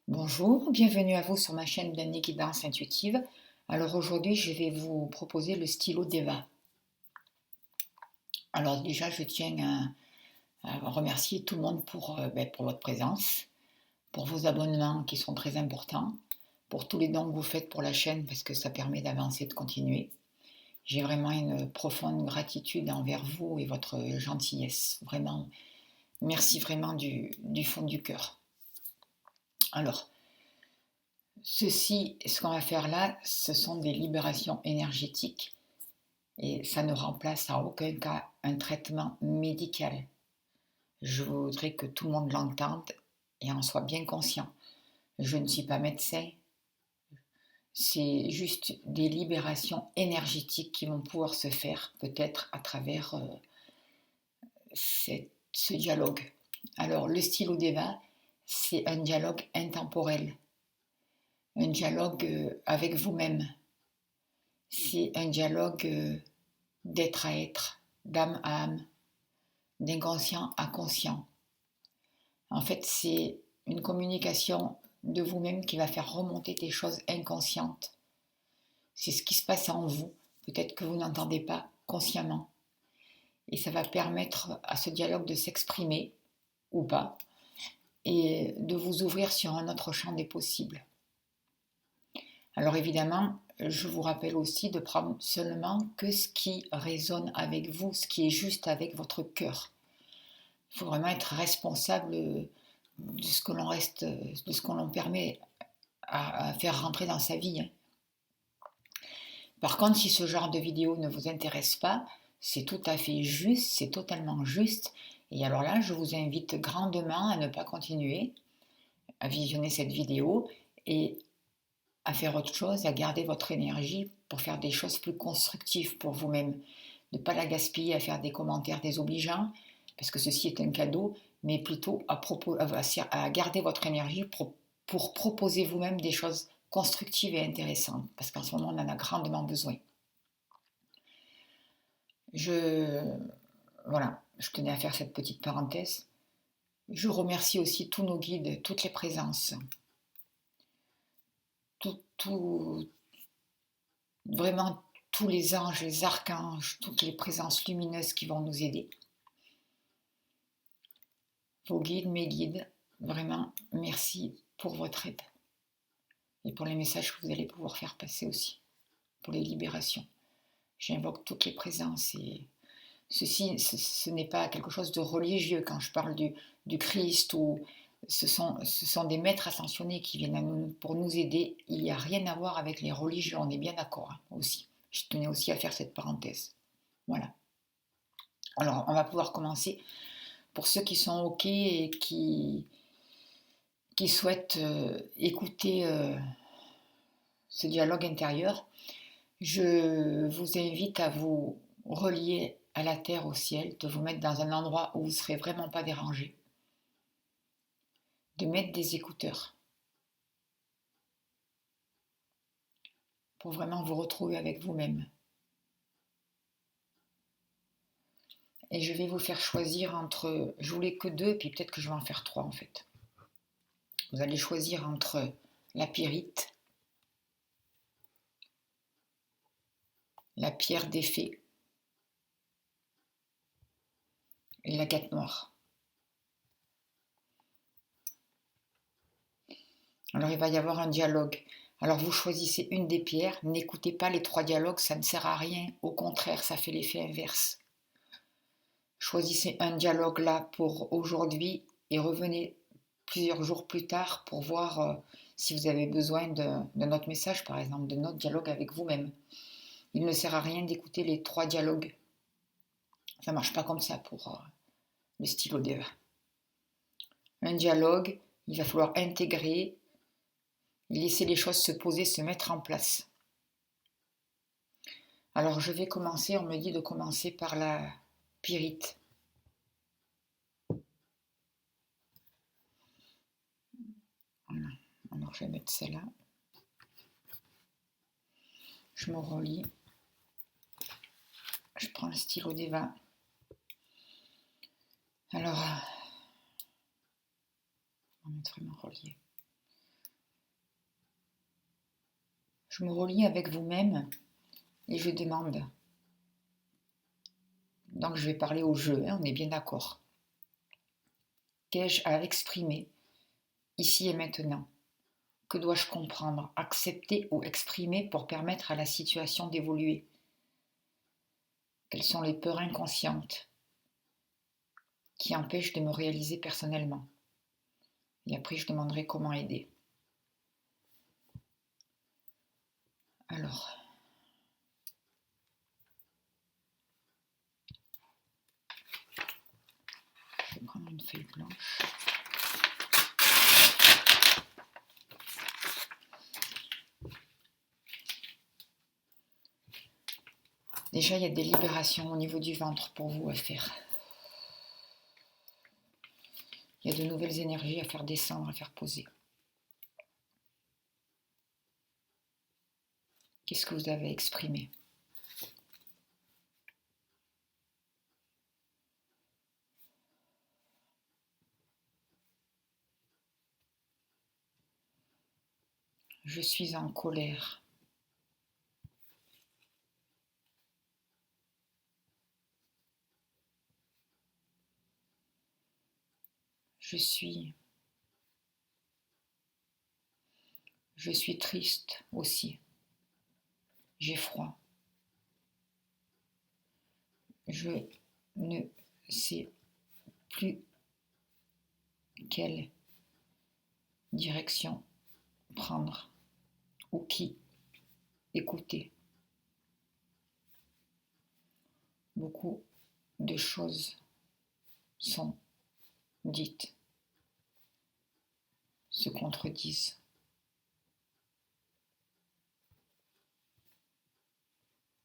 Bonjour, bienvenue à vous sur ma chaîne d'Annie Guidance Intuitive. Alors aujourd'hui, je vais vous proposer le stylo d'Eva. Alors déjà, je tiens à remercier tout le monde pour votre présence, pour vos abonnements qui sont très importants, pour tous les dons que vous faites pour la chaîne parce que ça permet d'avancer, de continuer. J'ai vraiment une profonde gratitude envers vous et votre gentillesse. Vraiment, merci vraiment du fond du cœur. Alors, ce qu'on va faire là, ce sont des libérations énergétiques et ça ne remplace en aucun cas un traitement médical. Je voudrais que tout le monde l'entende et en soit bien conscient. Je ne suis pas médecin, c'est juste des libérations énergétiques qui vont pouvoir se faire peut-être à travers ce dialogue. Alors, le stylo d'Eva, c'est un dialogue intemporel, un dialogue avec vous-même. C'est un dialogue d'être à être, d'âme à âme, d'inconscient à conscient. En fait, c'est une communication de vous-même qui va faire remonter des choses inconscientes. C'est ce qui se passe en vous, peut-être que vous n'entendez pas consciemment. Et ça va permettre à ce dialogue de s'exprimer, ou pas, et de vous ouvrir sur un autre champ des possibles. Alors évidemment, je vous rappelle aussi de prendre seulement que ce qui résonne avec vous, ce qui est juste avec votre cœur. Il faut vraiment être responsable de ce que l'on permet à faire rentrer dans sa vie. Par contre, si ce genre de vidéo ne vous intéresse pas, c'est tout à fait juste, c'est totalement juste. Et alors là, je vous invite grandement à ne pas continuer à visionner cette vidéo et à faire autre chose, à garder votre énergie pour faire des choses plus constructives pour vous-même. Ne pas la gaspiller à faire des commentaires désobligeants, parce que ceci est un cadeau, mais plutôt à garder votre énergie pour proposer vous-même des choses constructives et intéressantes, parce qu'en ce moment, on en a grandement besoin. Voilà, je tenais à faire cette petite parenthèse. Je remercie aussi tous nos guides, toutes les présences, vraiment tous les anges, les archanges, toutes les présences lumineuses qui vont nous aider. Vos guides, mes guides, vraiment merci pour votre aide et pour les messages que vous allez pouvoir faire passer aussi, pour les libérations. J'invoque toutes les présences et ce n'est pas quelque chose de religieux quand je parle du Christ ou ce sont des maîtres ascensionnés qui viennent pour nous aider. Il n'y a rien à voir avec les religions, on est bien d'accord aussi. Je tenais aussi à faire cette parenthèse. Voilà. Alors, on va pouvoir commencer. Pour ceux qui sont OK et qui souhaitent écouter ce dialogue intérieur, je vous invite à vous relier à la terre, au ciel, de vous mettre dans un endroit où vous ne serez vraiment pas dérangé, de mettre des écouteurs pour vraiment vous retrouver avec vous-même. Et je vais vous faire choisir entre, je voulais que 2, puis peut-être que je vais en faire 3 en fait. Vous allez choisir entre la pyrite, la pierre des fées et l'agate noire. Alors il va y avoir un dialogue. Alors vous choisissez une des pierres, n'écoutez pas les 3 dialogues, ça ne sert à rien, au contraire, ça fait l'effet inverse. Choisissez un dialogue là pour aujourd'hui et revenez plusieurs jours plus tard pour voir si vous avez besoin de notre message, par exemple, de notre dialogue avec vous-même. Il ne sert à rien d'écouter les 3 dialogues. Ça ne marche pas comme ça pour le stylo d'Eva. Un dialogue, il va falloir intégrer, laisser les choses se poser, se mettre en place. Alors je vais commencer, on me dit de commencer par la pyrite. Voilà. Alors je vais mettre celle-là. Je me relie. Je prends le stylo d'Eva. Alors, on va mettre vraiment relié. Je me relie avec vous-même et je demande. Donc je vais parler au jeu, on est bien d'accord. Qu'ai-je à exprimer ici et maintenant? Que dois-je comprendre, accepter ou exprimer pour permettre à la situation d'évoluer? Quelles sont les peurs inconscientes qui empêchent de me réaliser personnellement? Et après, je demanderai comment aider. Alors, je vais prendre une feuille blanche. Déjà, il y a des libérations au niveau du ventre pour vous à faire. Il y a de nouvelles énergies à faire descendre, à faire poser. Qu'est-ce que vous avez exprimé? Je suis en colère. Je suis triste aussi. J'ai froid. Je ne sais plus quelle direction prendre ou qui écouter. Beaucoup de choses sont dites, se contredisent.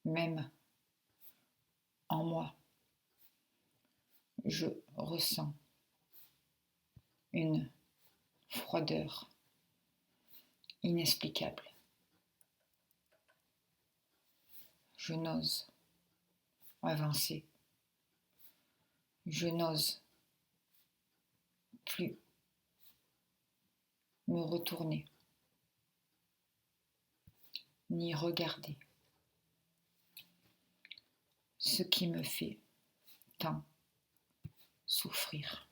Même en moi, je ressens une froideur inexplicable. Je n'ose avancer. Je n'ose plus me retourner, ni regarder ce qui me fait tant souffrir.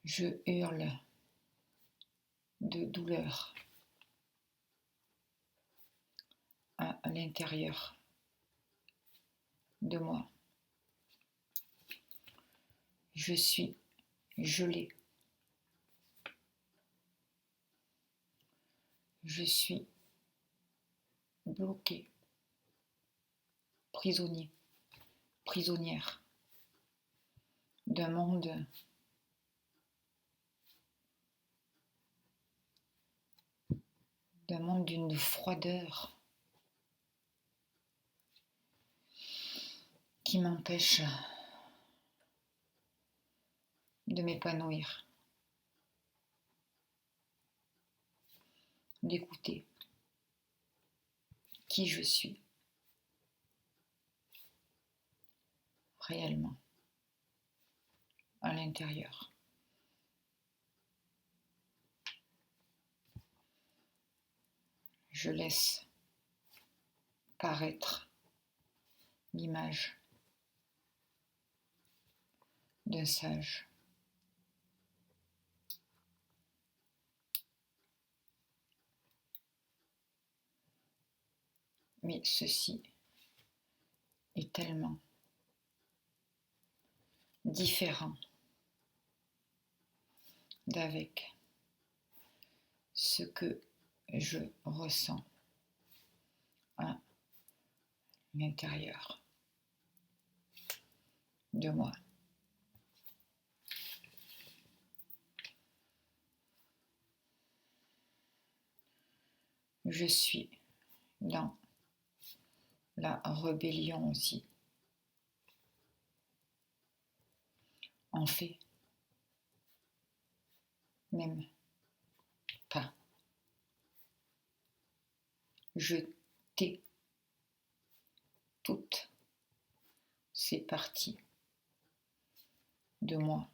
Je hurle de douleur à l'intérieur de moi. Je suis gelé. Je suis bloqué, prisonnier, prisonnière d'un monde d'une froideur qui m'empêche de m'épanouir, d'écouter qui je suis réellement à l'intérieur. Je laisse paraître l'image d'un sage. Mais ceci est tellement différent d'avec ce que je ressens à l'intérieur de moi. Je suis dans la rébellion aussi. En fait, même pas. Je tais toutes ces parties de moi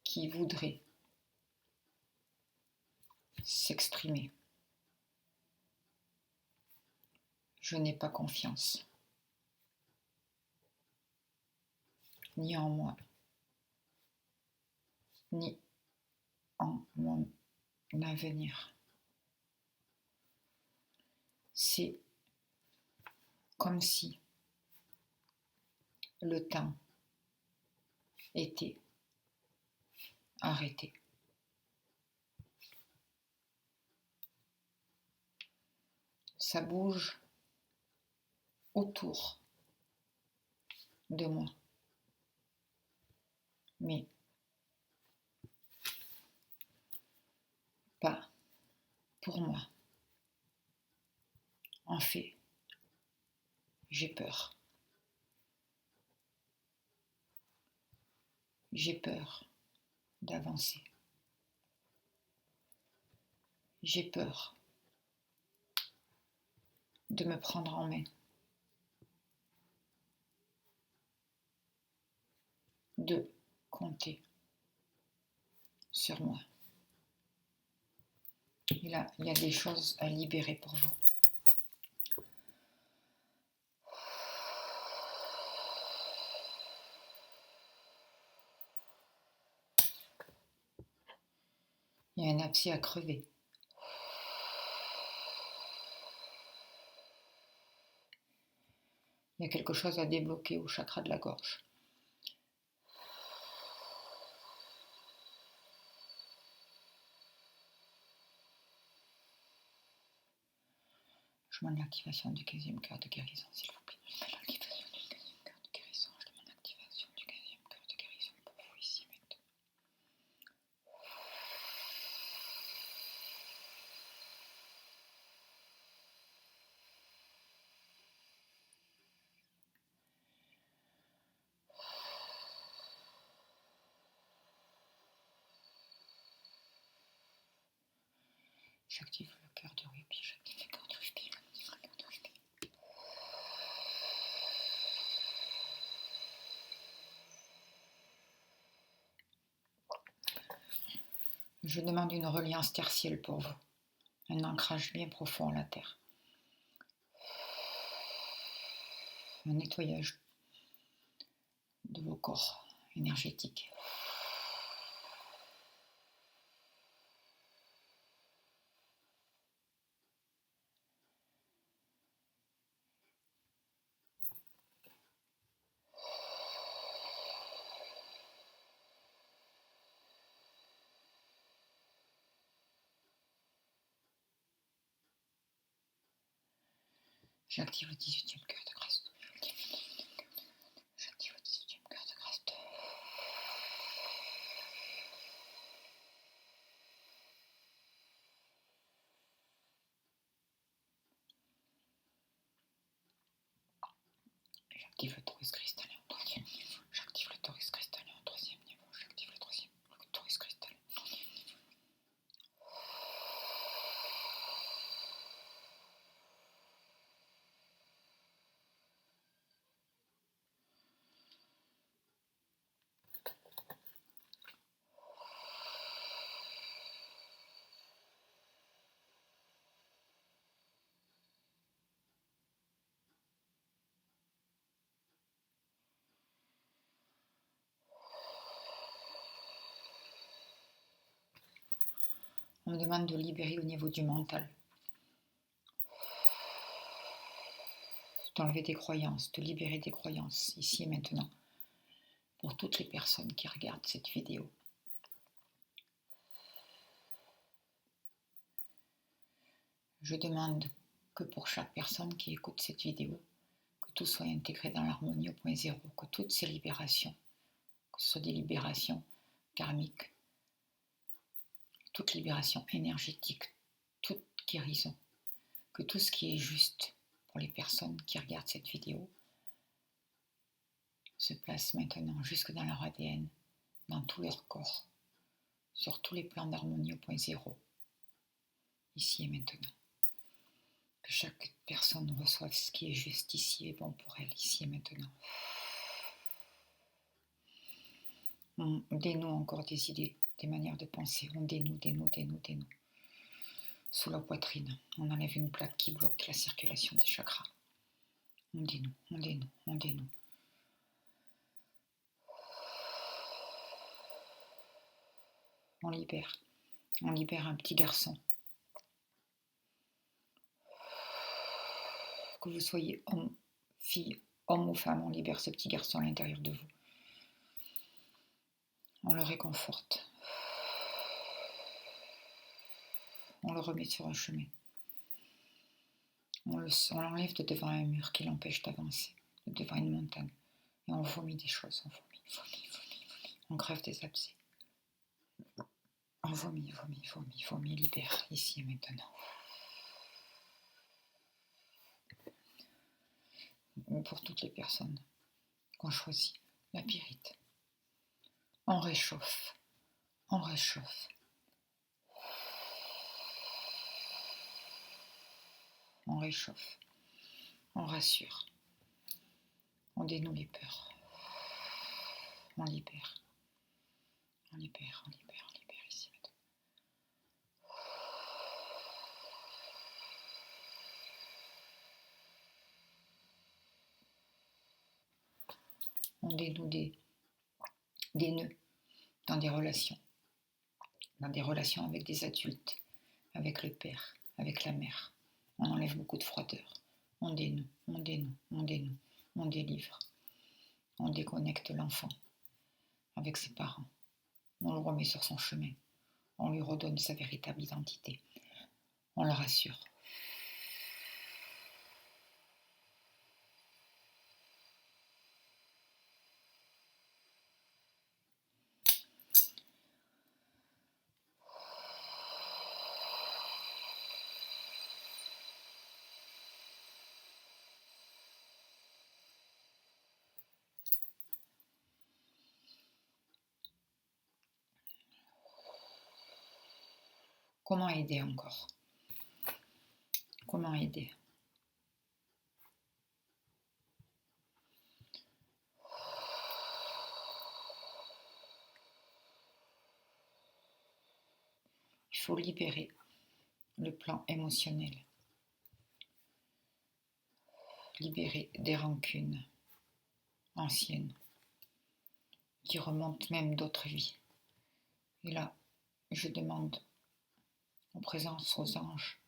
qui voudraient s'exprimer. Je n'ai pas confiance, ni en moi, ni en mon avenir. C'est comme si le temps était arrêté. Ça bouge autour de moi, mais pas pour moi. En fait, j'ai peur. J'ai peur d'avancer. J'ai peur de me prendre en main, de compter sur moi. Et là, il y a des choses à libérer pour vous. Il y a un abcès à crever. Il y a quelque chose à débloquer au chakra de la gorge. Je demande l'activation du 15e cœur de guérison, s'il vous plaît. Je demande l'activation du 15e cœur de guérison. Je demande l'activation du 15e cœur de guérison pour vous ici maintenant. J'active le cœur de rubis, j'active le cœur de rubis, j'active le cœur de rubis. Je demande une reliance tertielle pour vous, un ancrage bien profond à la terre, un nettoyage de vos corps énergétiques. J'active le 18e cœur de grâce. J'active le 18e cœur de grâce. J'active le torus cristallin en 3e niveau. J'active le torus cristallin en 3e niveau. J'active le torus cristallin en 3e niveau. On me demande de libérer au niveau du mental, d'enlever des croyances, de libérer des croyances, ici et maintenant, pour toutes les personnes qui regardent cette vidéo. Je demande que pour chaque personne qui écoute cette vidéo, que tout soit intégré dans l'harmonie au point zéro, que toutes ces libérations, que ce soit des libérations karmiques, toute libération énergétique, toute guérison, que tout ce qui est juste pour les personnes qui regardent cette vidéo se place maintenant jusque dans leur ADN, dans tout leur corps, sur tous les plans d'harmonie au point zéro, ici et maintenant. Que chaque personne reçoive ce qui est juste ici et bon pour elle, ici et maintenant. On dénoue encore des idées, des manières de penser, on dénoue. sous la poitrine. On enlève une plaque qui bloque la circulation des chakras. On dénoue, on dénoue, on dénoue. On libère un petit garçon. Que vous soyez homme, fille, homme ou femme, on libère ce petit garçon à l'intérieur de vous. On le réconforte. On le remet sur un chemin. On l'enlève de devant un mur qui l'empêche d'avancer, de devant une montagne. Et on vomit des choses, on vomit. On crève des abcès. On vomit, libère, ici et maintenant. Pour toutes les personnes qu'on choisit, la pyrite. On réchauffe. On réchauffe. On rassure. On dénoue les peurs. On libère ici maintenant. On dénoue des nœuds dans des relations avec des adultes, avec le père, avec la mère. On enlève beaucoup de froideur. On dénoue, on délivre. On déconnecte l'enfant avec ses parents. On le remet sur son chemin. On lui redonne sa véritable identité. On le rassure. Comment aider encore? Comment aider? Il faut libérer le plan émotionnel. Libérer des rancunes anciennes qui remontent même d'autres vies. Et là, je demande en présence aux anges,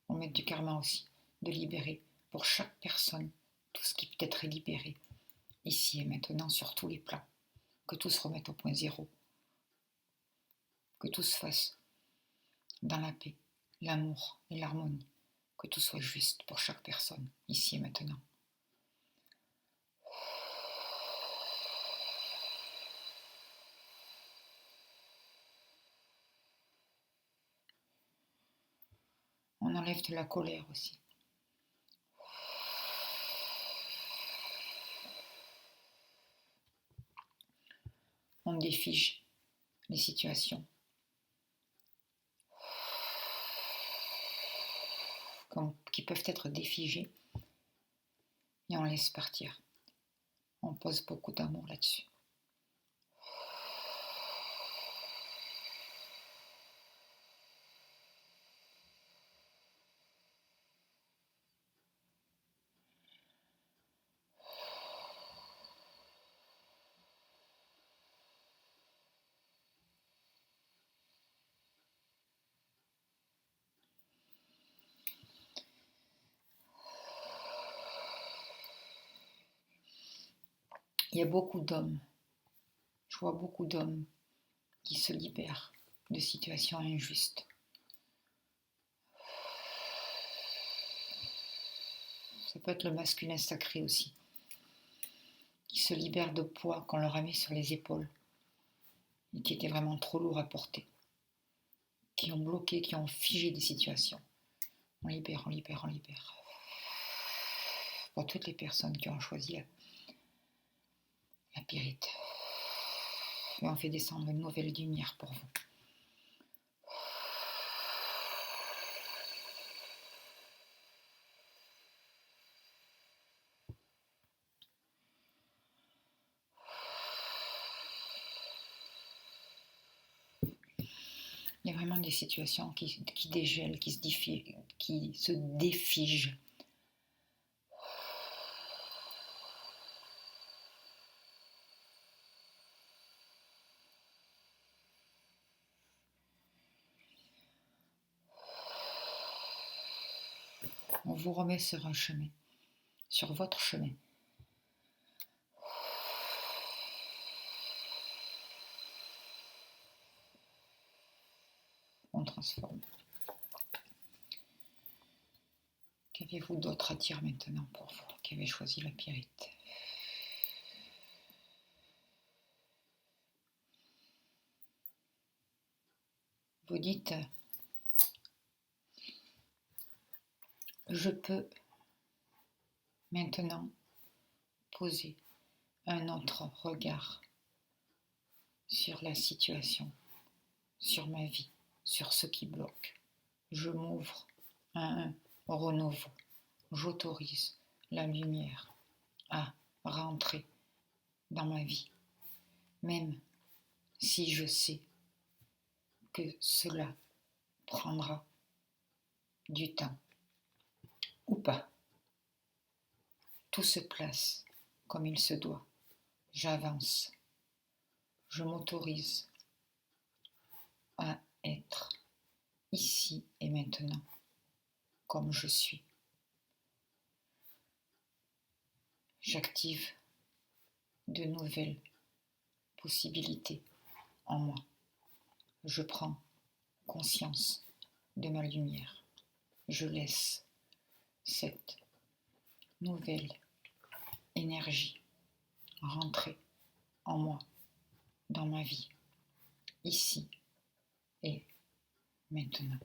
au maître du karma aussi, de libérer pour chaque personne tout ce qui peut être libéré, ici et maintenant, sur tous les plans. Que tout se remette au point zéro. Que tout se fasse dans la paix, l'amour et l'harmonie. Que tout soit juste pour chaque personne, ici et maintenant. On enlève de la colère aussi. On défige les situations qui peuvent être défigées et on laisse partir. On pose beaucoup d'amour là-dessus. Il y a beaucoup d'hommes, je vois beaucoup d'hommes qui se libèrent de situations injustes. Ça peut être le masculin sacré aussi, qui se libèrent de poids qu'on leur a mis sur les épaules et qui étaient vraiment trop lourds à porter, qui ont bloqué, qui ont figé des situations. On libère. Pour toutes les personnes qui ont choisi la pyrite. Et on fait descendre une nouvelle lumière pour vous. Il y a vraiment vraiment des situations qui dégèlent, qui se défigent. On vous remet sur un chemin, sur votre chemin. On transforme. Qu'avez-vous d'autre à dire maintenant pour vous qui avez choisi la pyrite? Vous dites, je peux maintenant poser un autre regard sur la situation, sur ma vie, sur ce qui bloque. Je m'ouvre à un renouveau. J'autorise la lumière à rentrer dans ma vie, même si je sais que cela prendra du temps ou pas. Tout se place comme il se doit. J'avance. Je m'autorise à être ici et maintenant comme je suis. J'active de nouvelles possibilités en moi. Je prends conscience de ma lumière. Je laisse cette nouvelle énergie rentrer en moi, dans ma vie, ici et maintenant.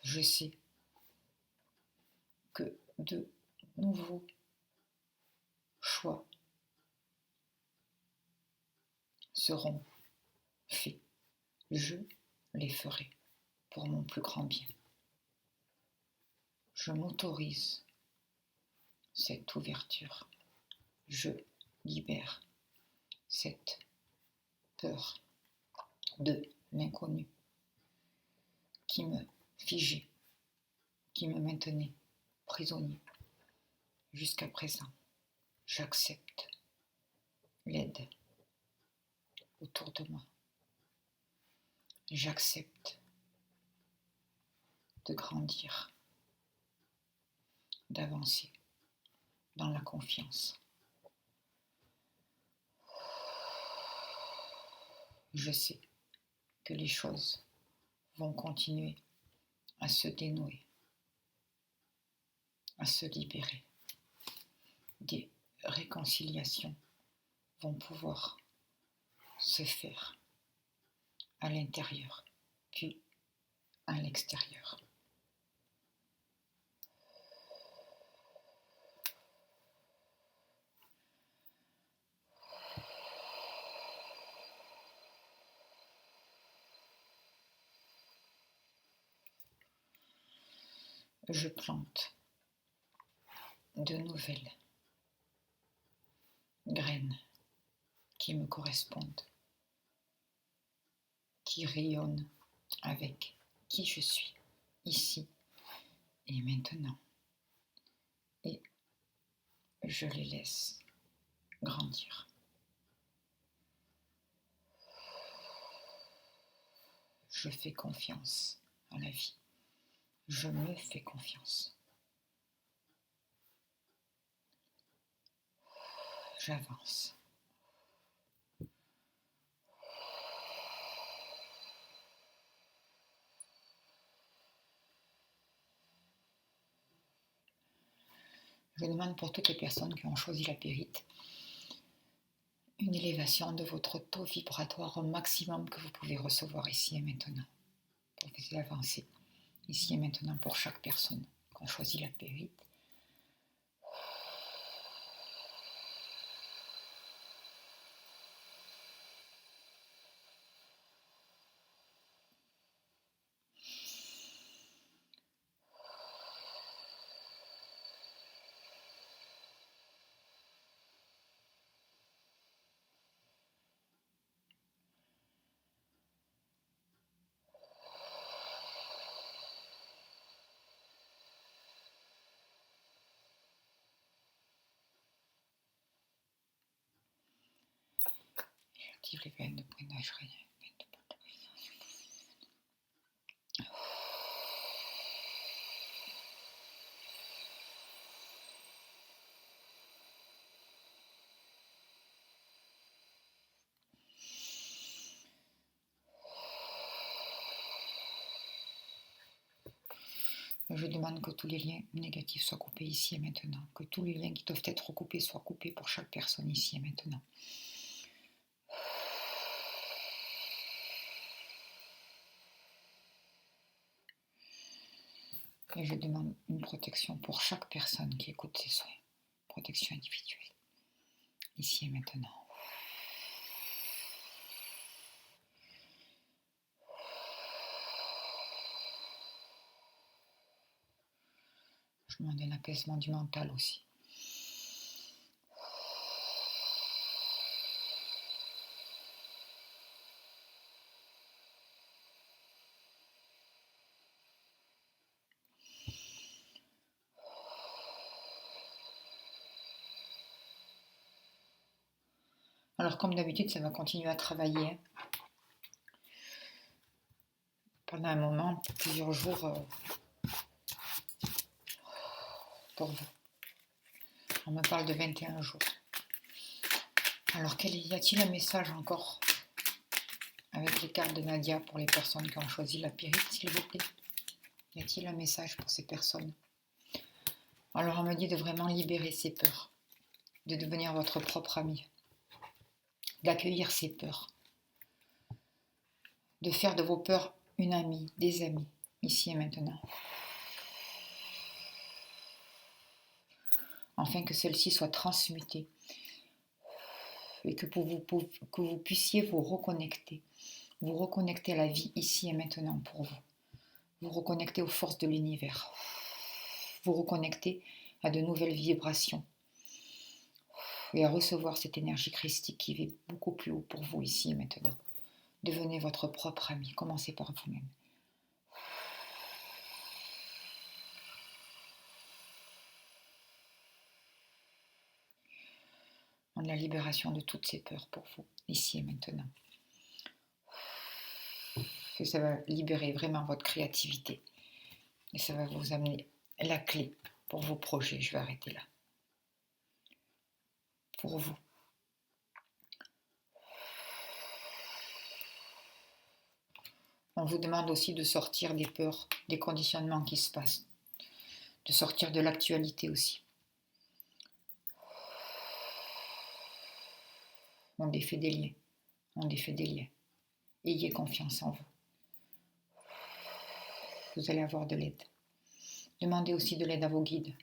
Je sais que de nouveaux choix seront faits. Je les ferai pour mon plus grand bien. Je m'autorise cette ouverture. Je libère cette peur de l'inconnu qui me figeait, qui me maintenait prisonnier. Jusqu'à présent, j'accepte l'aide autour de moi. J'accepte de grandir, d'avancer dans la confiance. Je sais que les choses vont continuer à se dénouer, à se libérer. Des réconciliations vont pouvoir se faire à l'intérieur, puis à l'extérieur. Je plante de nouvelles graines qui me correspondent, qui rayonnent avec qui je suis, ici et maintenant. Et je les laisse grandir. Je fais confiance à la vie. Je me fais confiance. J'avance. Je demande pour toutes les personnes qui ont choisi la pyrite une élévation de votre taux vibratoire au maximum que vous pouvez recevoir ici et maintenant. Pour vous avancer ici et maintenant pour chaque personne qui a choisi la pyrite. active les veines de drainage rénal. Je demande que tous les liens négatifs soient coupés ici et maintenant, que tous les liens qui doivent être coupés soient coupés pour chaque personne ici et maintenant. Et je demande une protection pour chaque personne qui écoute ces soins. Protection individuelle, ici et maintenant. Je demande un apaisement du mental aussi. Alors comme d'habitude, ça va continuer à travailler pendant un moment, plusieurs jours pour vous. On me parle de 21 jours. Alors y a-t-il un message encore avec les cartes de Nadia pour les personnes qui ont choisi la pyrite, s'il vous plaît? Y a-t-il un message pour ces personnes? Alors on me dit de vraiment libérer ses peurs, de devenir votre propre ami, d'accueillir ses peurs, de faire de vos peurs une amie, des amis, ici et maintenant. Afin que celle-ci soit transmutée et que vous puissiez vous reconnecter à la vie ici et maintenant pour vous. Vous reconnecter aux forces de l'univers, vous reconnecter à de nouvelles vibrations et à recevoir cette énergie christique qui va beaucoup plus haut pour vous ici et maintenant. Devenez votre propre ami, commencez par vous-même. La libération de toutes ces peurs pour vous, ici et maintenant. Que ça va libérer vraiment votre créativité. Et ça va vous amener la clé pour vos projets. Je vais arrêter là. Pour vous. On vous demande aussi de sortir des peurs, des conditionnements qui se passent. De sortir de l'actualité aussi. On défait des liens. On défait des liens. Ayez confiance en vous. Vous allez avoir de l'aide. Demandez aussi de l'aide à vos guides.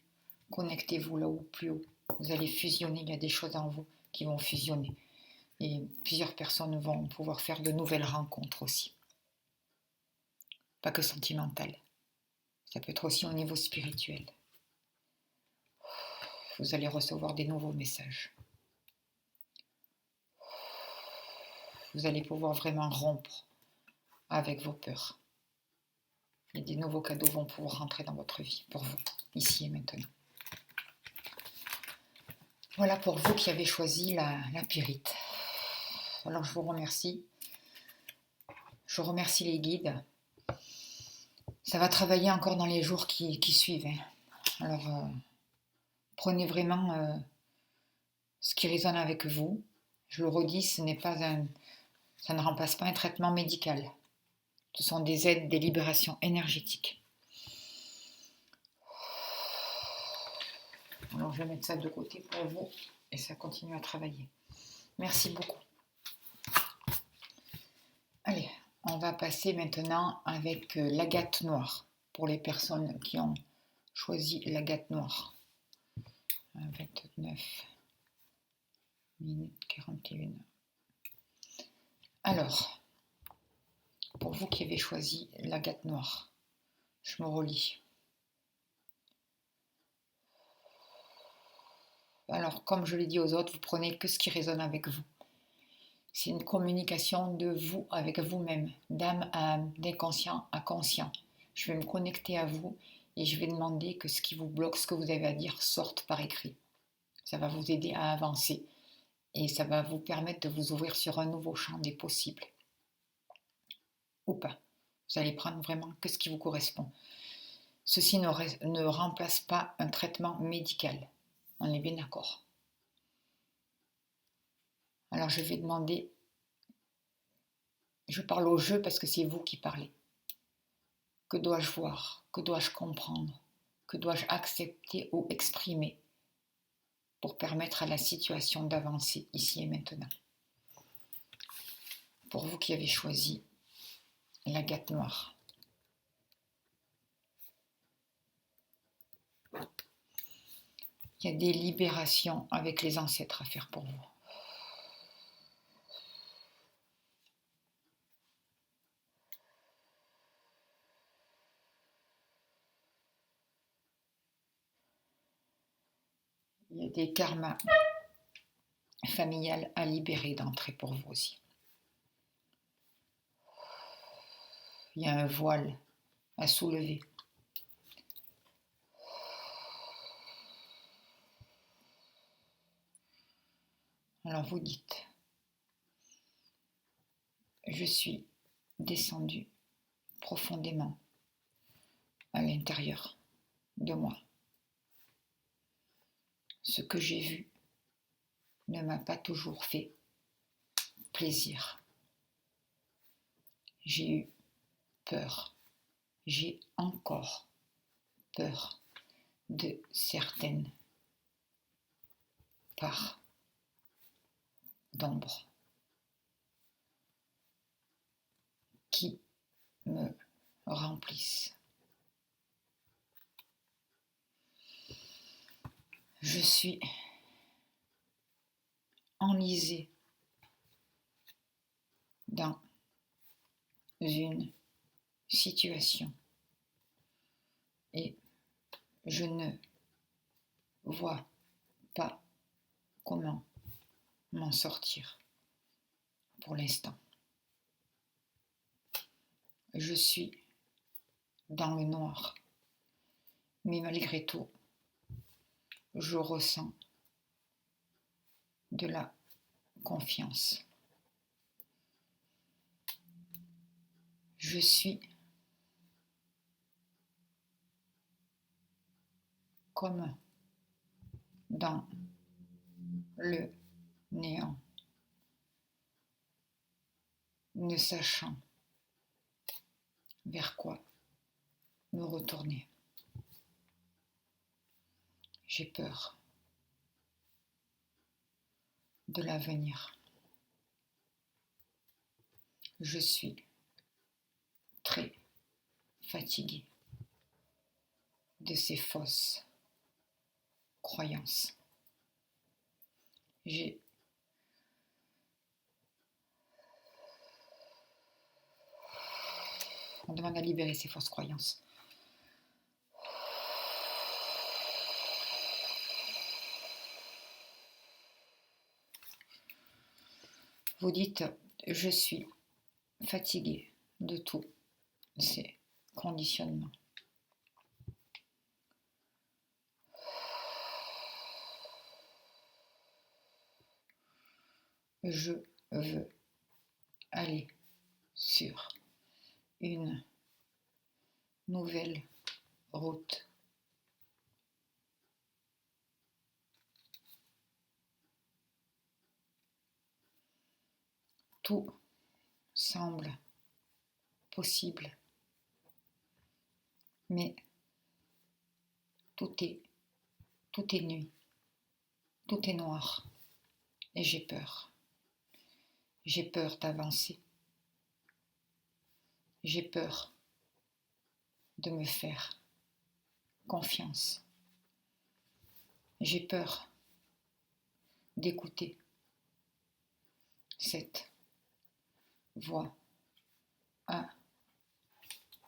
Connectez-vous là-haut, plus haut. Vous allez fusionner, il y a des choses en vous qui vont fusionner. Et plusieurs personnes vont pouvoir faire de nouvelles rencontres aussi. Pas que sentimentales. Ça peut être aussi au niveau spirituel. Vous allez recevoir des nouveaux messages. Vous allez pouvoir vraiment rompre avec vos peurs. Et des nouveaux cadeaux vont pouvoir rentrer dans votre vie, pour vous, ici et maintenant. Voilà pour vous qui avez choisi la pyrite. Alors je vous remercie. Je remercie les guides. Ça va travailler encore dans les jours qui suivent. Alors prenez vraiment ce qui résonne avec vous. Je le redis, ça ne remplace pas un traitement médical. Ce sont des aides, des libérations énergétiques. Alors je vais mettre ça de côté pour vous et ça continue à travailler. Merci beaucoup. Allez, on va passer maintenant avec l'agate noire pour les personnes qui ont choisi l'agate noire. 29 minutes 41. Alors, pour vous qui avez choisi l'agate noire, je me relis. Alors, comme je l'ai dit aux autres, vous prenez que ce qui résonne avec vous. C'est une communication de vous avec vous-même, d'âme à âme, d'inconscient à conscient. Je vais me connecter à vous et je vais demander que ce qui vous bloque, ce que vous avez à dire, sorte par écrit. Ça va vous aider à avancer Et ça va vous permettre de vous ouvrir sur un nouveau champ des possibles. Ou pas. Vous allez prendre vraiment que ce qui vous correspond. Ceci ne remplace pas un traitement médical. On est bien d'accord. Alors je vais demander, je parle au jeu parce que c'est vous qui parlez. Que dois-je voir? Que dois-je comprendre? Que dois-je accepter ou exprimer pour permettre à la situation d'avancer ici et maintenant? Pour vous qui avez choisi l'agate noire. Il y a des libérations avec les ancêtres à faire pour vous. Il y a des karmas familiales à libérer d'entrée pour vous aussi. Il y a un voile à soulever. Alors vous dites, je suis descendu profondément à l'intérieur de moi. Ce que j'ai vu ne m'a pas toujours fait plaisir. J'ai eu peur. J'ai encore peur de certaines parts d'ombre qui me remplissent. Je suis enlisée dans une situation et je ne vois pas comment m'en sortir pour l'instant. Je suis dans le noir, mais malgré tout, je ressens de la confiance. Je suis comme dans le néant, ne sachant vers quoi me retourner. J'ai peur de l'avenir. Je suis très fatiguée de ces fausses croyances. On demande à libérer ces fausses croyances. Vous dites, je suis fatiguée de tous ces conditionnements. Je veux aller sur une nouvelle route. Tout semble possible, mais tout est nuit, tout est noir et j'ai peur. J'ai peur d'avancer. J'ai peur de me faire confiance. J'ai peur d'écouter cette voix à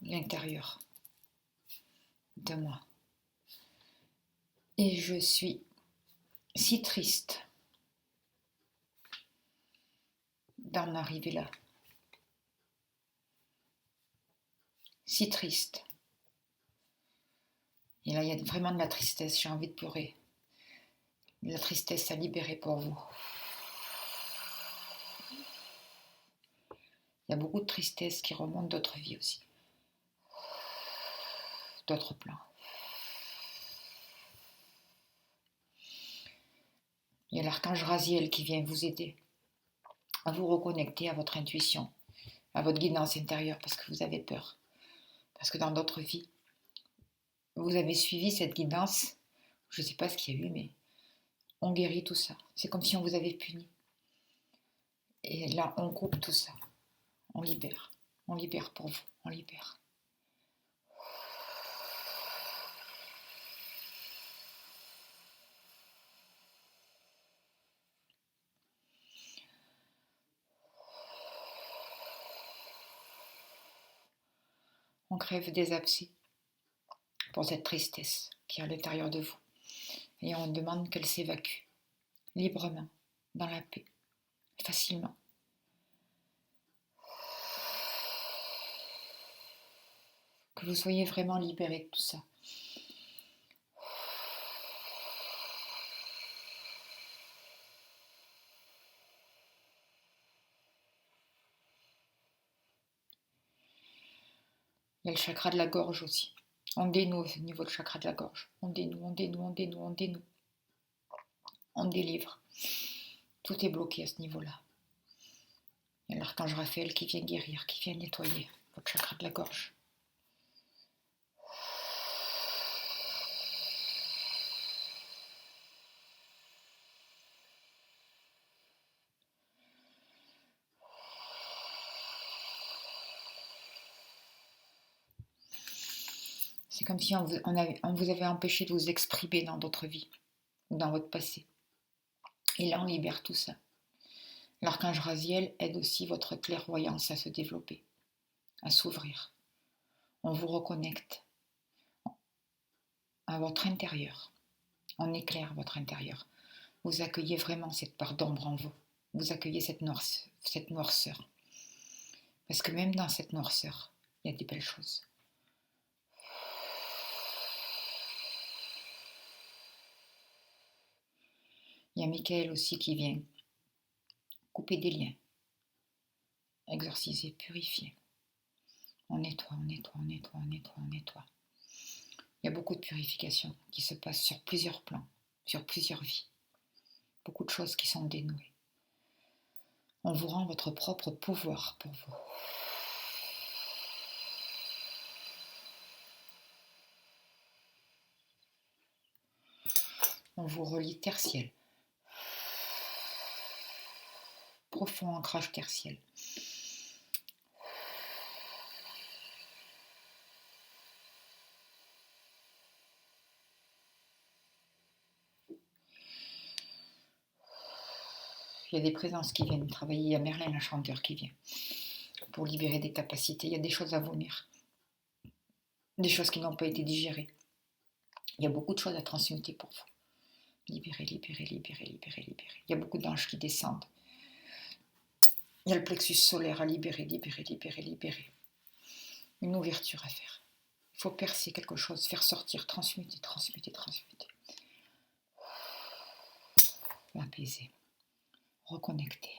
l'intérieur de moi. Et je suis si triste d'en arriver là. Si triste. Et là, il y a vraiment de la tristesse. J'ai envie de pleurer. De la tristesse à libérer pour vous. Il y a beaucoup de tristesse qui remonte d'autres vies aussi, d'autres plans. Il y a l'archange Raziel qui vient vous aider à vous reconnecter à votre intuition, à votre guidance intérieure parce que vous avez peur. Parce que dans d'autres vies, vous avez suivi cette guidance, je ne sais pas ce qu'il y a eu, mais on guérit tout ça. C'est comme si on vous avait puni. Et là, on coupe tout ça. On libère. On libère pour vous. On libère. On crève des abcès pour cette tristesse qui est à l'intérieur de vous. Et on demande qu'elle s'évacue librement, dans la paix, facilement. Que vous soyez vraiment libérés de tout ça. Il y a le chakra de la gorge aussi. On dénoue au niveau du chakra de la gorge. On dénoue, on dénoue, on dénoue, on dénoue. On délivre. Tout est bloqué à ce niveau-là. Il y a l'archange Raphaël qui vient guérir, qui vient nettoyer votre chakra de la gorge. C'est comme si on vous avait empêché de vous exprimer dans d'autres vies ou dans votre passé. Et là, on libère tout ça. L'archange Raziel aide aussi votre clairvoyance à se développer, à s'ouvrir. On vous reconnecte à votre intérieur. On éclaire votre intérieur. Vous accueillez vraiment cette part d'ombre en vous. Vous accueillez cette noirceur. Parce que même dans cette noirceur, il y a des belles choses. Il y a Michael aussi qui vient couper des liens, exorciser, purifier. On nettoie, on nettoie, on nettoie, on nettoie, on nettoie. Il y a beaucoup de purification qui se passe sur plusieurs plans, sur plusieurs vies. Beaucoup de choses qui sont dénouées. On vous rend votre propre pouvoir pour vous. On vous relie terre-ciel. Profond ancrage terre-ciel. Il y a des présences qui viennent travailler. Il y a Merlin, la chanteur, qui vient pour libérer des capacités. Il y a des choses à vomir. Des choses qui n'ont pas été digérées. Il y a beaucoup de choses à transmuter pour vous. Libérer, libérer, libérer, libérer, libérer. Il y a beaucoup d'anges qui descendent. Il y a le plexus solaire à libérer, libérer, libérer, libérer. Une ouverture à faire. Il faut percer quelque chose, faire sortir, transmuter, transmuter, transmuter. Apaiser. Reconnecter.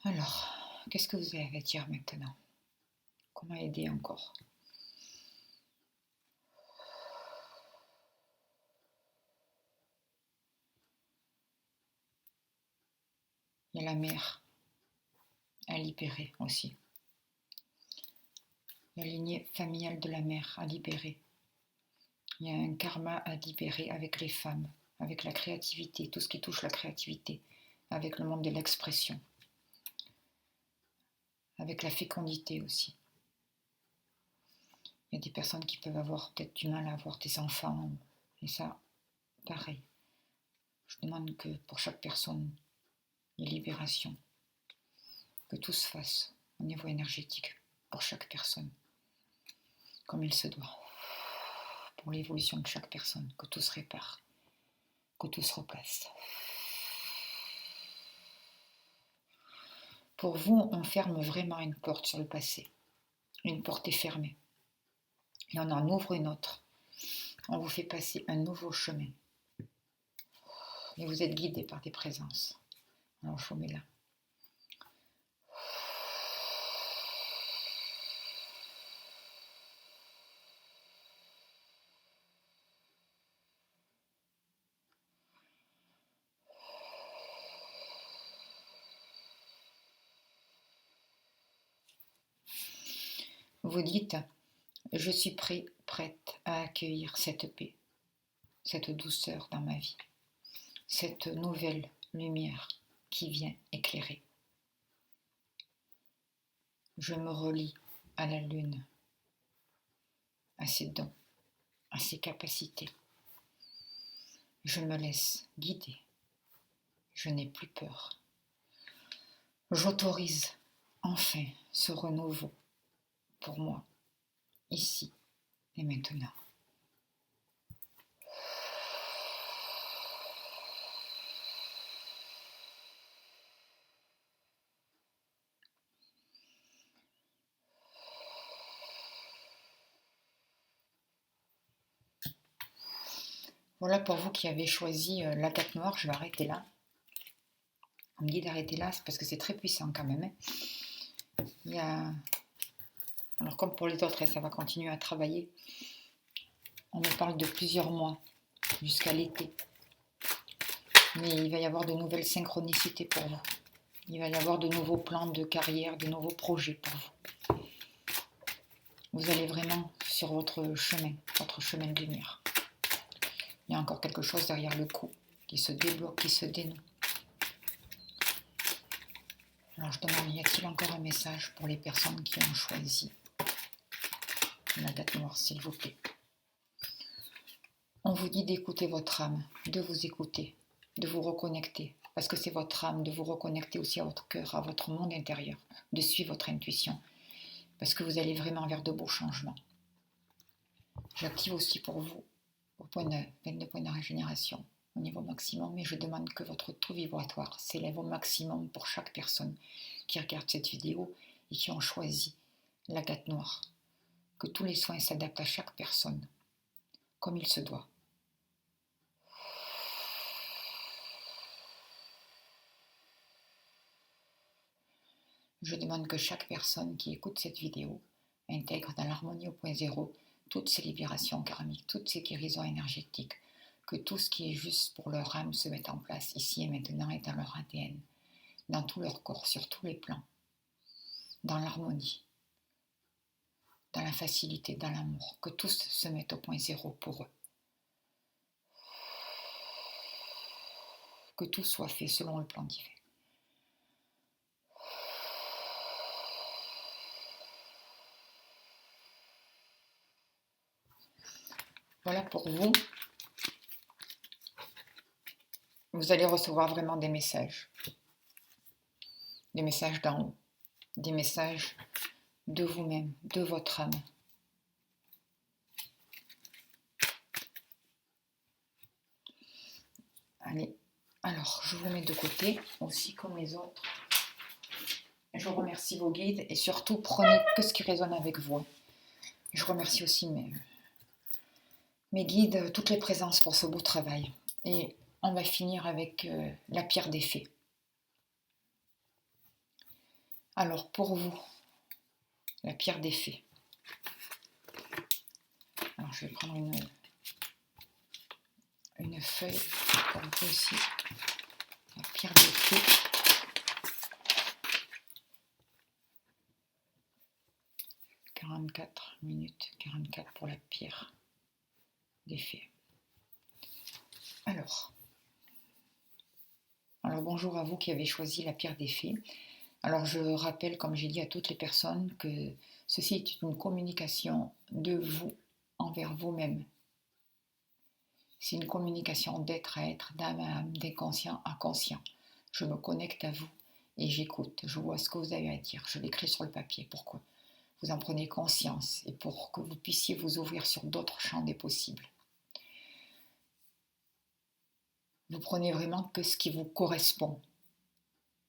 Alors, qu'est-ce que vous avez à dire maintenant? Comment aider encore? Il y a la mère à libérer aussi. Il y a la lignée familiale de la mère à libérer. Il y a un karma à libérer avec les femmes, avec la créativité, tout ce qui touche la créativité, avec le monde de l'expression, avec la fécondité aussi. Il y a des personnes qui peuvent avoir peut-être du mal à avoir des enfants, et ça, pareil. Je demande que pour chaque personne, il y ait libération, que tout se fasse au niveau énergétique pour chaque personne. comme il se doit, pour l'évolution de chaque personne, que tout se répare, que tout se replace. Pour vous, on ferme vraiment une porte sur le passé. Une porte est fermée. Et on en ouvre une autre. On vous fait passer un nouveau chemin. Et vous êtes guidé par des présences. Alors je vous mets là. Vous dites, je suis prête à accueillir cette paix, cette douceur dans ma vie, cette nouvelle lumière qui vient éclairer. Je me relie à la lune, à ses dons, à ses capacités. Je me laisse guider. Je n'ai plus peur. J'autorise enfin ce renouveau pour moi, ici et maintenant. Voilà pour vous qui avez choisi l'agate noire, je vais arrêter là. On me dit d'arrêter là, c'est parce que c'est très puissant quand même. Il y a... Alors comme pour les autres, ça va continuer à travailler. On me parle de plusieurs mois, jusqu'à l'été. Mais il va y avoir de nouvelles synchronicités pour vous. Il va y avoir de nouveaux plans de carrière, de nouveaux projets pour vous. Vous allez vraiment sur votre chemin de lumière. Il y a encore quelque chose derrière le cou qui se débloque, qui se dénoue. Alors je demande, y a-t-il encore un message pour les personnes qui ont choisi la date noire, s'il vous plaît? On vous dit d'écouter votre âme, de vous écouter, de vous reconnecter, parce que c'est votre âme, de vous reconnecter aussi à votre cœur, à votre monde intérieur, de suivre votre intuition, parce que vous allez vraiment vers de beaux changements. J'active aussi pour vous, au point 22 points de régénération, au niveau maximum, mais je demande que votre taux vibratoire s'élève au maximum pour chaque personne qui regarde cette vidéo et qui ont choisi l'agate noire. Que tous les soins s'adaptent à chaque personne, comme il se doit. Je demande que chaque personne qui écoute cette vidéo intègre dans l'harmonie au point zéro toutes ces libérations karmiques, toutes ces guérisons énergétiques, que tout ce qui est juste pour leur âme se mette en place ici et maintenant et dans leur ADN, dans tout leur corps, sur tous les plans, dans l'harmonie, dans la facilité, dans l'amour, que tous se mettent au point zéro pour eux. Que tout soit fait selon le plan divin. Voilà pour vous. Vous allez recevoir vraiment des messages d'en haut, des messages de vous-même, de votre âme. Allez, alors je vous mets de côté, aussi comme les autres. Je remercie vos guides et surtout prenez que ce qui résonne avec vous. Je remercie aussi mes guides, toutes les présences pour ce beau travail. Et on va finir avec la pierre des fées. Alors pour vous, la pierre des fées. Alors je vais prendre une feuille pour vous aussi. La pierre des fées. 44 minutes, 44 pour la pierre des fées. Alors bonjour à vous qui avez choisi la pierre des fées. Alors je rappelle, comme j'ai dit à toutes les personnes, que ceci est une communication de vous envers vous-même. C'est une communication d'être à être, d'âme à âme, d'inconscient à conscient. Je me connecte à vous et j'écoute, je vois ce que vous avez à dire, je l'écris sur le papier. Pourquoi? vous en prenez conscience et pour que vous puissiez vous ouvrir sur d'autres champs des possibles. Vous prenez vraiment que ce qui vous correspond,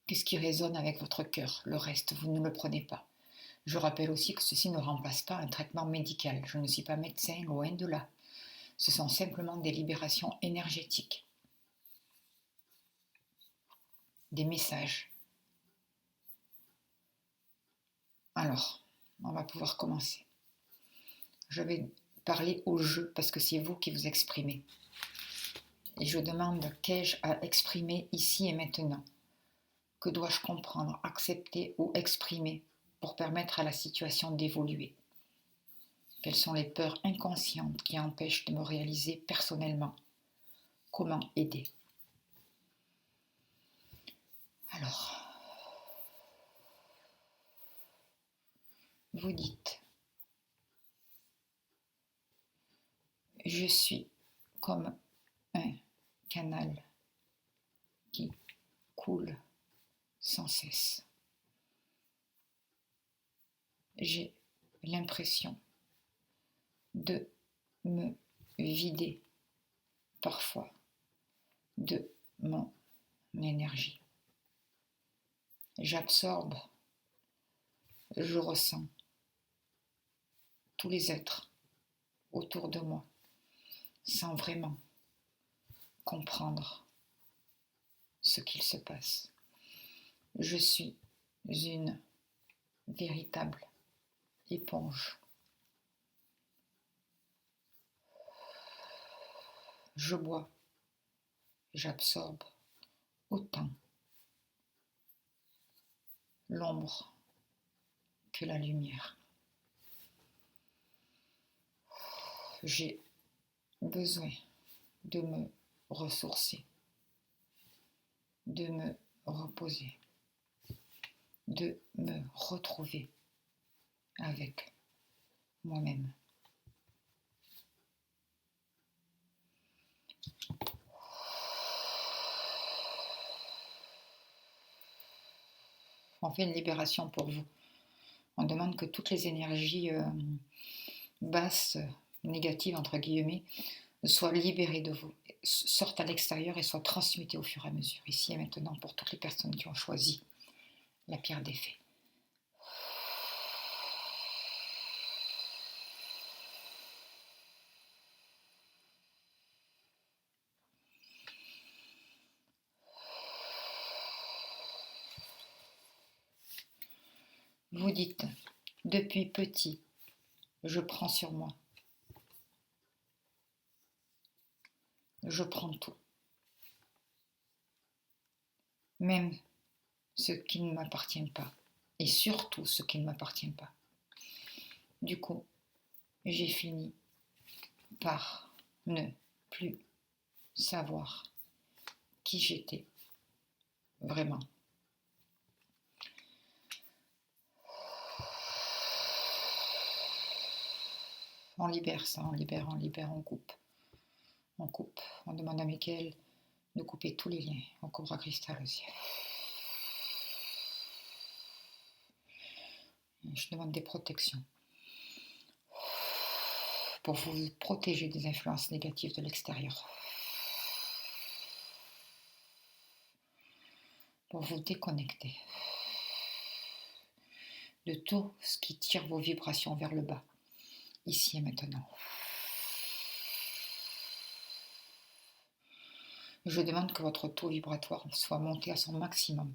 que ce qui résonne avec votre cœur. Le reste, vous ne le prenez pas. Je rappelle aussi que ceci ne remplace pas un traitement médical. Je ne suis pas médecin, loin de là. Ce sont simplement des libérations énergétiques, des messages. Alors, on va pouvoir commencer. Je vais parler au jeu parce que c'est vous qui vous exprimez. Et je demande, qu'ai-je à exprimer ici et maintenant? Que dois-je comprendre, accepter ou exprimer pour permettre à la situation d'évoluer? Quelles sont les peurs inconscientes qui empêchent de me réaliser personnellement? Comment aider? Alors, vous dites, je suis comme un canal qui coule sans cesse. J'ai l'impression de me vider parfois de mon énergie. J'absorbe, je ressens tous les êtres autour de moi sans vraiment comprendre ce qu'il se passe. Je suis une véritable éponge. Je bois, j'absorbe autant l'ombre que la lumière. J'ai besoin de me ressourcer, de me reposer, de me retrouver avec moi-même. On fait une libération pour vous. On demande que toutes les énergies basses, négatives entre guillemets, soient libérées de vous, sortent à l'extérieur et soient transmutées au fur et à mesure, ici et maintenant, pour toutes les personnes qui ont choisi la pierre des fées. Vous dites, depuis petit, je prends sur moi. Je prends tout. Même ce qui ne m'appartient pas. Et surtout ce qui ne m'appartient pas. Du coup, j'ai fini par ne plus savoir qui j'étais vraiment. On libère ça, on libère, on coupe. On coupe, on demande à Michael de couper tous les liens. On coupera cristal aussi. Je demande des protections pour vous protéger des influences négatives de l'extérieur. Pour vous déconnecter de tout ce qui tire vos vibrations vers le bas, ici et maintenant. Je demande que votre taux vibratoire soit monté à son maximum.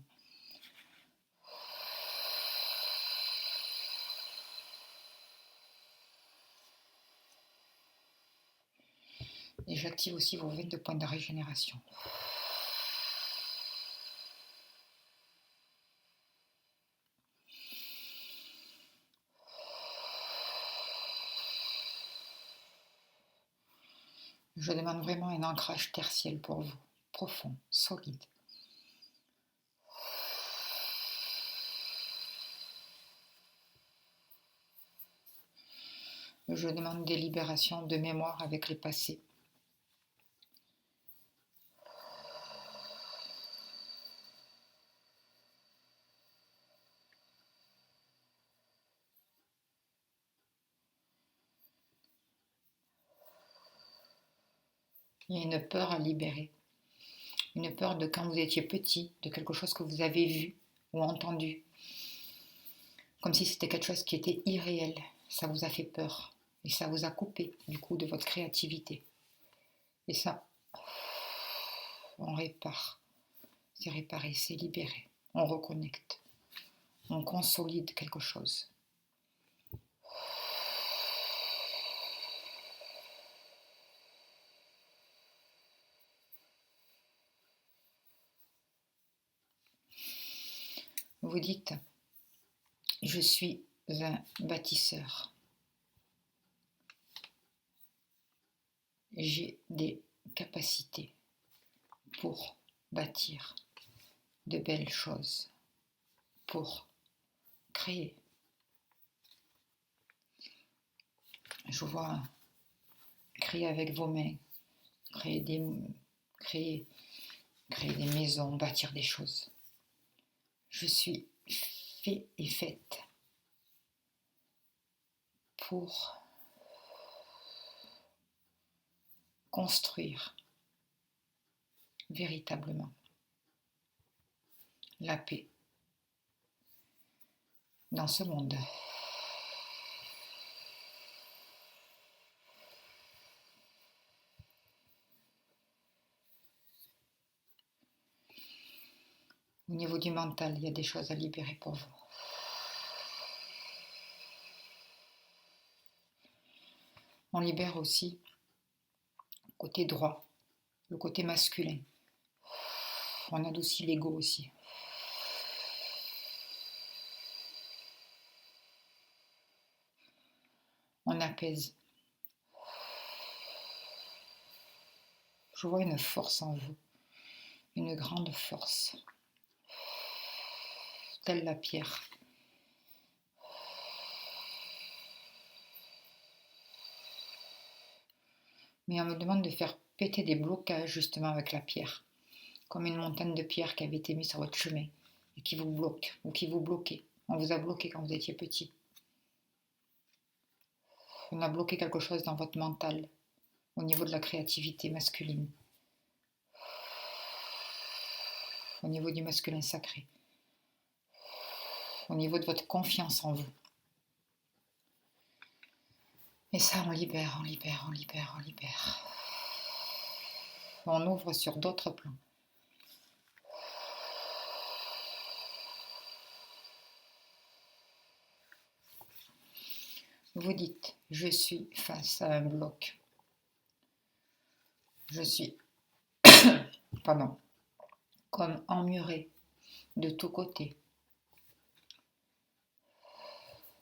Et j'active aussi vos 22 points de régénération. Je demande vraiment un ancrage tertiel pour vous, profond, solide. Je demande des libérations de mémoire avec les passés. Il y a une peur à libérer. Une peur de quand vous étiez petit, de quelque chose que vous avez vu ou entendu. Comme si c'était quelque chose qui était irréel. Ça vous a fait peur. Et ça vous a coupé, du coup, de votre créativité. Et ça, on répare. C'est réparé, c'est libéré. On reconnecte. On consolide quelque chose. Vous dites, je suis un bâtisseur. J'ai des capacités pour bâtir de belles choses, pour créer. Je vous vois créer avec vos mains, créer des maisons, bâtir des choses. Je suis fait et faite pour construire véritablement la paix dans ce monde. Au niveau du mental, il y a des choses à libérer pour vous. On libère aussi le côté droit, le côté masculin. On adoucit l'ego aussi. On apaise. Je vois une force en vous, une grande force, telle la pierre. Mais on me demande de faire péter des blocages justement avec la pierre, comme une montagne de pierre qui avait été mise sur votre chemin et qui vous bloque ou qui vous bloquait. On vous a bloqué quand vous étiez petit. On a bloqué quelque chose dans votre mental, au niveau de la créativité masculine, au niveau du masculin sacré, au niveau de votre confiance en vous. Et ça, on libère, on libère, on libère, on libère. On ouvre sur d'autres plans. Vous dites, je suis face à un bloc. Je suis, comme emmuré de tous côtés.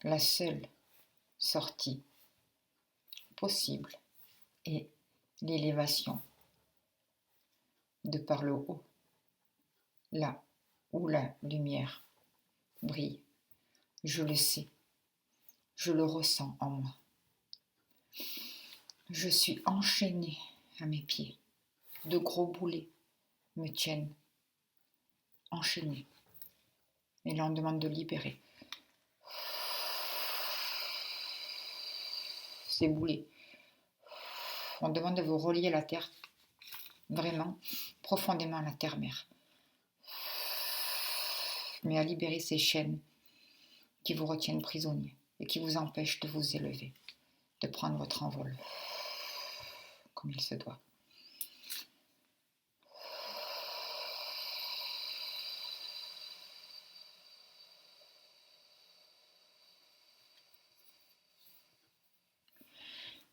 La seule sortie possible est l'élévation de par le haut, là où la lumière brille. Je le sais, je le ressens en moi. Je suis enchaînée à mes pieds. De gros boulets me tiennent enchaînée. Et là, on demande de libérer ces boulets. On demande de vous relier à la terre, vraiment, profondément à la terre-mère. Mais à libérer ces chaînes qui vous retiennent prisonniers et qui vous empêchent de vous élever, de prendre votre envol, comme il se doit.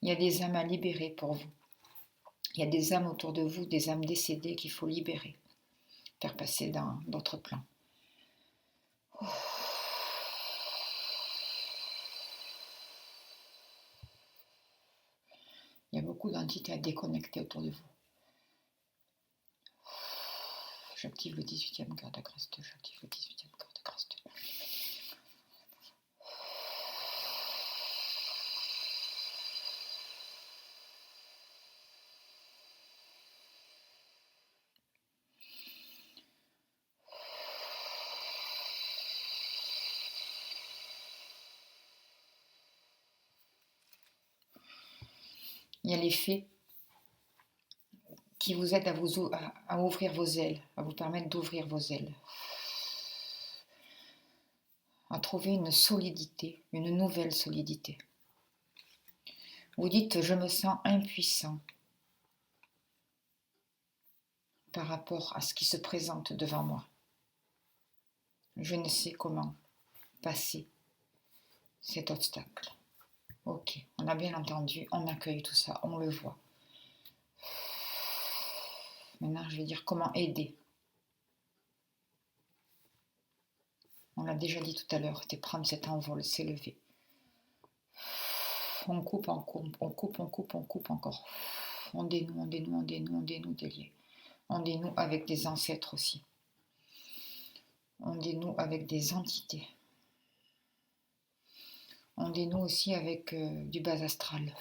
Il y a des âmes à libérer pour vous. Il y a des âmes autour de vous, des âmes décédées qu'il faut libérer, faire passer dans d'autres plans. Il y a beaucoup d'entités à déconnecter autour de vous. J'active le 18e cœur de grâce. J'active le 18e cœur de grâce. Il y a les fées qui vous aide à ouvrir vos ailes, à vous permettre d'ouvrir vos ailes, à trouver une solidité, une nouvelle solidité. Vous dites, je me sens impuissant par rapport à ce qui se présente devant moi. Je ne sais comment passer cet obstacle. Ok, on a bien entendu, on accueille tout ça, on le voit. Maintenant, je vais dire comment aider. On l'a déjà dit tout à l'heure, c'était prendre cet envol, s'élever. On coupe, on coupe, on coupe, on coupe, on coupe encore. On dénoue, on dénoue, on dénoue, on dénoue des liens. On dénoue avec des ancêtres aussi. On dénoue avec des entités. On dénoue aussi avec du bas astral.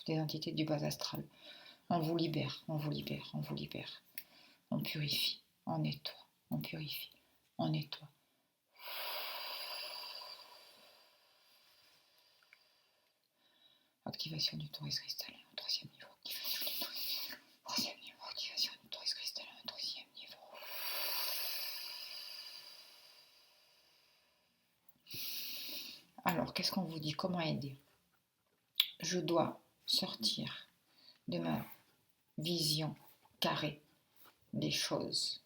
Des entités du bas astral. On vous libère, on vous libère, on vous libère. On purifie, on nettoie, on purifie, on nettoie. Activation du torus cristallin au 3e niveau. Activation du troisième niveau. Activation du torus cristallin au 3e niveau. Alors, qu'est-ce qu'on vous dit? Comment aider? Je dois sortir de ma vision carrée des choses.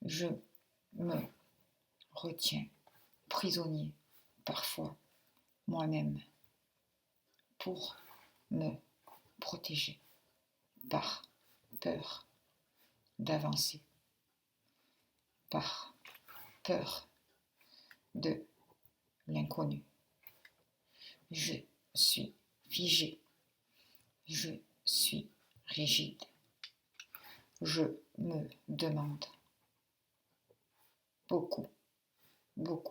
Je me retiens prisonnier parfois moi-même pour me protéger par peur d'avancer, par peur de l'inconnu. Je suis figé, je suis rigide, je me demande beaucoup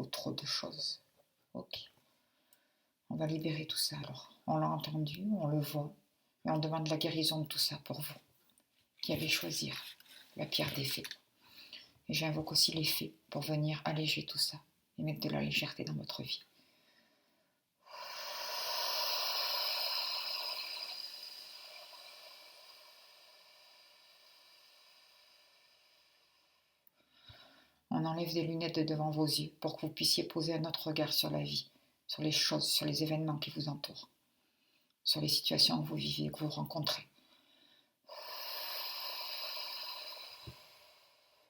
trop de choses. Ok. On va libérer tout ça alors. On l'a entendu, on le voit, et on demande la guérison de tout ça pour vous, qui allez choisir la pierre des fées. Et j'invoque aussi les fées pour venir alléger tout ça et mettre de la légèreté dans votre vie. On enlève des lunettes de devant vos yeux pour que vous puissiez poser un autre regard sur la vie, sur les choses, sur les événements qui vous entourent, sur les situations que vous vivez, que vous rencontrez.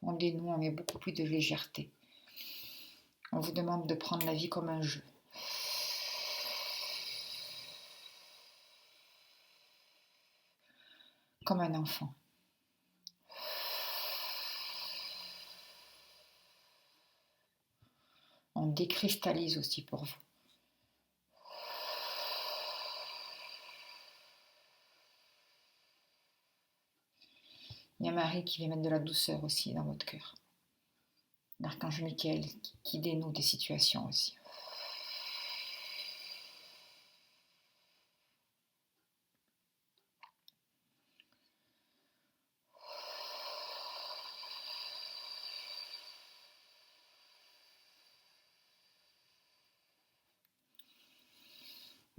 On dénoue, on met beaucoup plus de légèreté. On vous demande de prendre la vie comme un jeu. Comme un enfant. On décristallise aussi pour vous. Il y a Marie qui vient mettre de la douceur aussi dans votre cœur. L'archange Michael qui dénoue des situations aussi.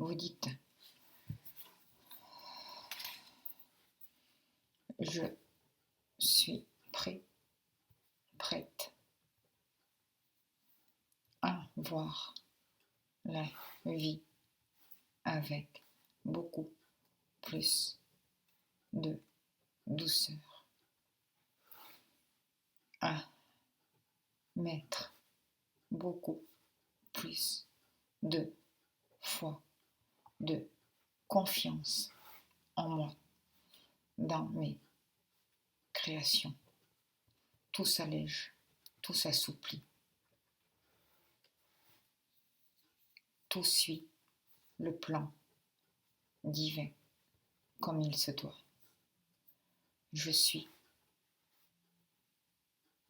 Vous dites, je suis prêt, prête à voir la vie avec beaucoup plus de douceur, à mettre beaucoup plus de foi, de confiance en moi, dans mes créations. Tout s'allège, tout s'assouplit, tout suit le plan divin comme il se doit. Je suis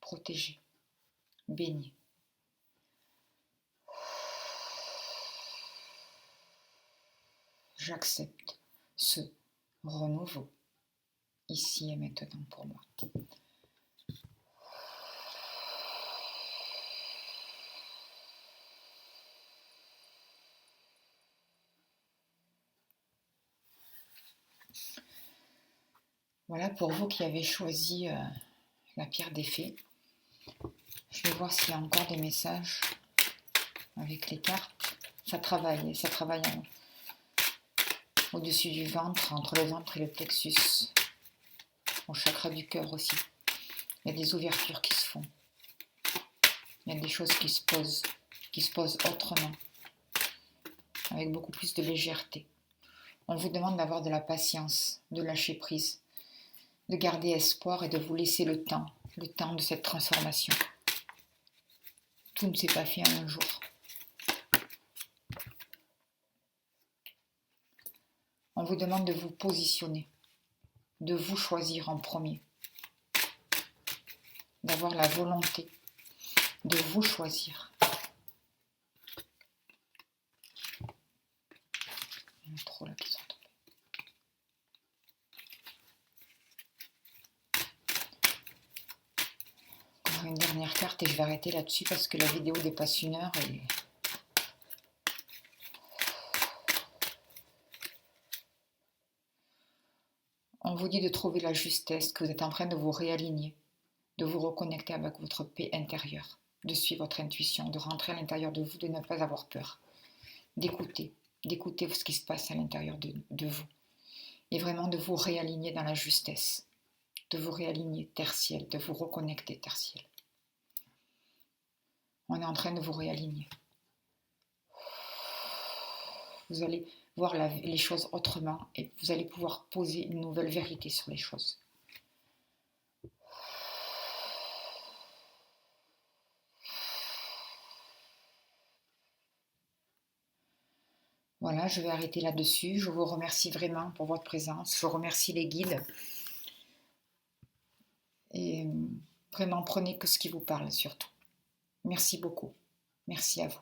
protégée, bénie. J'accepte ce renouveau ici et maintenant pour moi. Voilà pour vous qui avez choisi la pierre des fées. Je vais voir s'il y a encore des messages avec les cartes. Ça travaille au-dessus du ventre, entre le ventre et le plexus, au chakra du cœur aussi. Il y a des ouvertures qui se font. Il y a des choses qui se posent autrement, avec beaucoup plus de légèreté. On vous demande d'avoir de la patience, de lâcher prise, de garder espoir et de vous laisser le temps de cette transformation. Tout ne s'est pas fait en un jour. On vous demande de vous positionner, de vous choisir en premier, d'avoir la volonté de vous choisir. Il y en a trop là qui sont tombés. Encore une dernière carte et je vais arrêter là-dessus parce que la vidéo dépasse 1 heure et... On vous dit de trouver la justesse, que vous êtes en train de vous réaligner, de vous reconnecter avec votre paix intérieure, de suivre votre intuition, de rentrer à l'intérieur de vous, de ne pas avoir peur, d'écouter ce qui se passe à l'intérieur de vous, et vraiment de vous réaligner dans la justesse, de vous réaligner terre-ciel, de vous reconnecter terre-ciel. On est en train de vous réaligner. Vous allez voir les choses autrement et vous allez pouvoir poser une nouvelle vérité sur les choses. Voilà, je vais arrêter là-dessus. Je vous remercie vraiment pour votre présence. Je remercie les guides. Et vraiment, prenez que ce qui vous parle surtout. Merci beaucoup. Merci à vous.